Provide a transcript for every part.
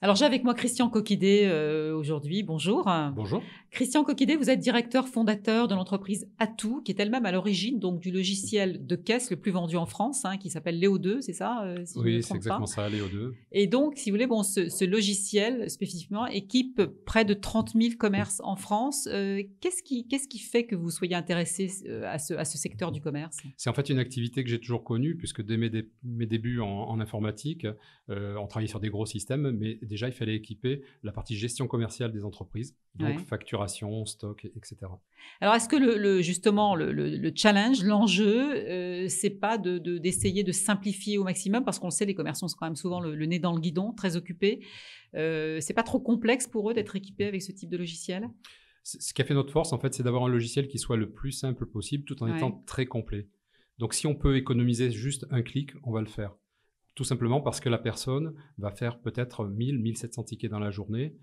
Alors, j'ai avec moi Christian Coquidé aujourd'hui. Bonjour. Bonjour. Christian Coquidé, vous êtes directeur fondateur de l'entreprise Atout, qui est elle-même à l'origine donc du logiciel de caisse le plus vendu en France, qui s'appelle Léo 2, c'est ça, si je ne me Oui, c'est trompe pas. exactement ça, Léo 2. Et donc, si vous voulez, ce logiciel spécifiquement équipe près de 30 000 commerces en France. Qu'est-ce qui fait que vous soyez intéressé à ce secteur du commerce? C'est en fait une activité que j'ai toujours connue, puisque dès mes débuts en informatique, on travaillait sur des gros systèmes, mais déjà, il fallait équiper la partie gestion commerciale des entreprises, donc facturation, stock, etc. Alors, est-ce que justement le challenge, l'enjeu, c'est pas d'essayer de simplifier au maximum, parce qu'on le sait, les commerçants sont quand même souvent le nez dans le guidon, très occupés. C'est pas trop complexe pour eux d'être équipés avec ce type de logiciel? Ce qui a fait notre force, en fait, c'est d'avoir un logiciel qui soit le plus simple possible, tout en étant très complet. Donc, si on peut économiser juste un clic, on va le faire. Tout simplement parce que la personne va faire peut-être 1 700 tickets dans la journée.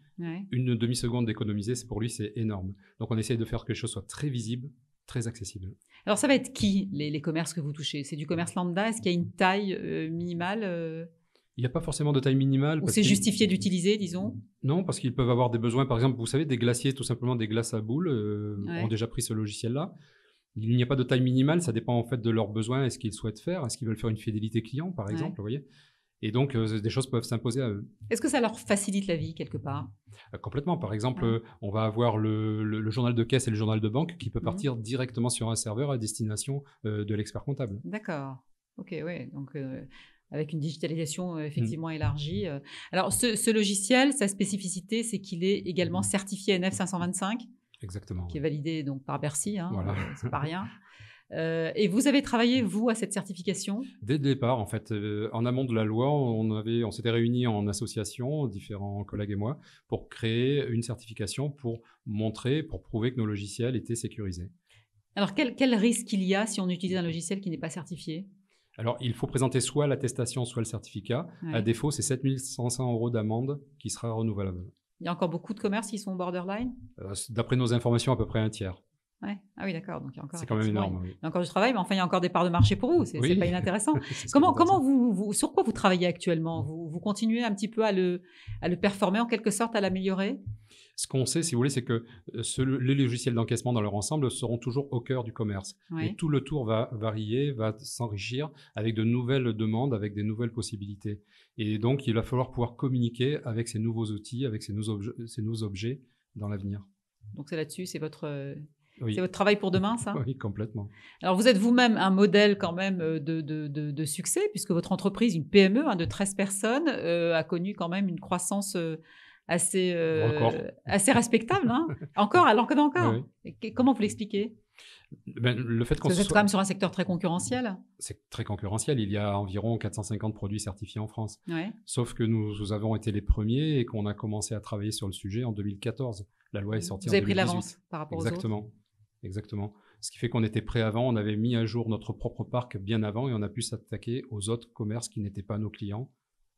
Une demi-seconde d'économiser, pour lui, c'est énorme. Donc, on essaye de faire que les choses soient très visibles, très accessibles. Alors, ça va être qui, les commerces que vous touchez? C'est du commerce lambda? Est-ce qu'il y a une taille minimale Il n'y a pas forcément de taille minimale. Ou c'est justifié d'utiliser, disons? Non, parce qu'ils peuvent avoir des besoins. Par exemple, vous savez, des glaciers, tout simplement des glaces à boules, ont déjà pris ce logiciel-là. Il n'y a pas de taille minimale, ça dépend en fait de leurs besoins et ce qu'ils souhaitent faire. Est-ce qu'ils veulent faire une fidélité client, par exemple, vous voyez? Et donc, des choses peuvent s'imposer à eux. Est-ce que ça leur facilite la vie, quelque part? Complètement. Par exemple, on va avoir le journal de caisse et le journal de banque qui peut partir directement sur un serveur à destination de l'expert comptable. D'accord. OK, oui. Donc, avec une digitalisation effectivement élargie. Alors, ce logiciel, sa spécificité, c'est qu'il est également certifié NF 525. Exactement. Qui est validé donc par Bercy, voilà. C'est pas rien. Et vous avez travaillé, vous, à cette certification? Dès le départ, en fait, en amont de la loi, on s'était réunis en association, différents collègues et moi, pour créer une certification pour prouver que nos logiciels étaient sécurisés. Alors, quel risque il y a si on utilise un logiciel qui n'est pas certifié? Alors, il faut présenter soit l'attestation, soit le certificat. À défaut, c'est 7 500 € d'amende qui sera renouvelable. Il y a encore beaucoup de commerces qui sont borderline? D'après nos informations, à peu près un tiers. Ouais. Ah oui, d'accord. Donc, c'est quand même énorme. Il y a encore du travail, mais enfin, il y a encore des parts de marché pour vous. C'est pas inintéressant. Sur quoi vous travaillez actuellement? Vous continuez un petit peu à le performer, en quelque sorte, à l'améliorer? Ce qu'on sait, si vous voulez, c'est que les logiciels d'encaissement dans leur ensemble seront toujours au cœur du commerce. Et tout le tour va varier, va s'enrichir avec de nouvelles demandes, avec des nouvelles possibilités. Et donc, il va falloir pouvoir communiquer avec ces nouveaux outils, avec ces nouveaux objets dans l'avenir. Donc, c'est là-dessus, c'est votre travail pour demain, ça? Oui, complètement. Alors, vous êtes vous-même un modèle quand même de succès, puisque votre entreprise, une PME de 13 personnes, a connu quand même une croissance assez respectable. Encore. Oui. Comment vous l'expliquez? Le fait qu'on vous êtes quand même sur un secteur très concurrentiel. C'est très concurrentiel. Il y a environ 450 produits certifiés en France. Sauf que nous avons été les premiers et qu'on a commencé à travailler sur le sujet en 2014. La loi est sortie en 2018. Vous avez pris l'avance par rapport aux autres. Exactement. Ce qui fait qu'on était prêt avant. On avait mis à jour notre propre parc bien avant et on a pu s'attaquer aux autres commerces qui n'étaient pas nos clients,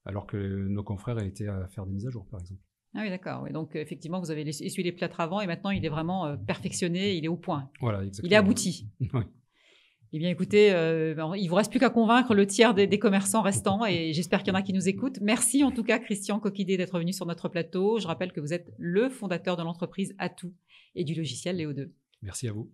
alors que nos confrères étaient à faire des mises à jour, par exemple. Ah oui, d'accord. Oui. Donc, effectivement, vous avez essuyé les plâtres avant et maintenant, il est vraiment perfectionné, il est au point. Voilà, exactement. Il est abouti. Oui. Eh bien, écoutez, il ne vous reste plus qu'à convaincre le tiers des commerçants restants et j'espère qu'il y en a qui nous écoutent. Merci en tout cas, Christian Coquidé, d'être venu sur notre plateau. Je rappelle que vous êtes le fondateur de l'entreprise Atout et du logiciel Léo 2. Merci à vous.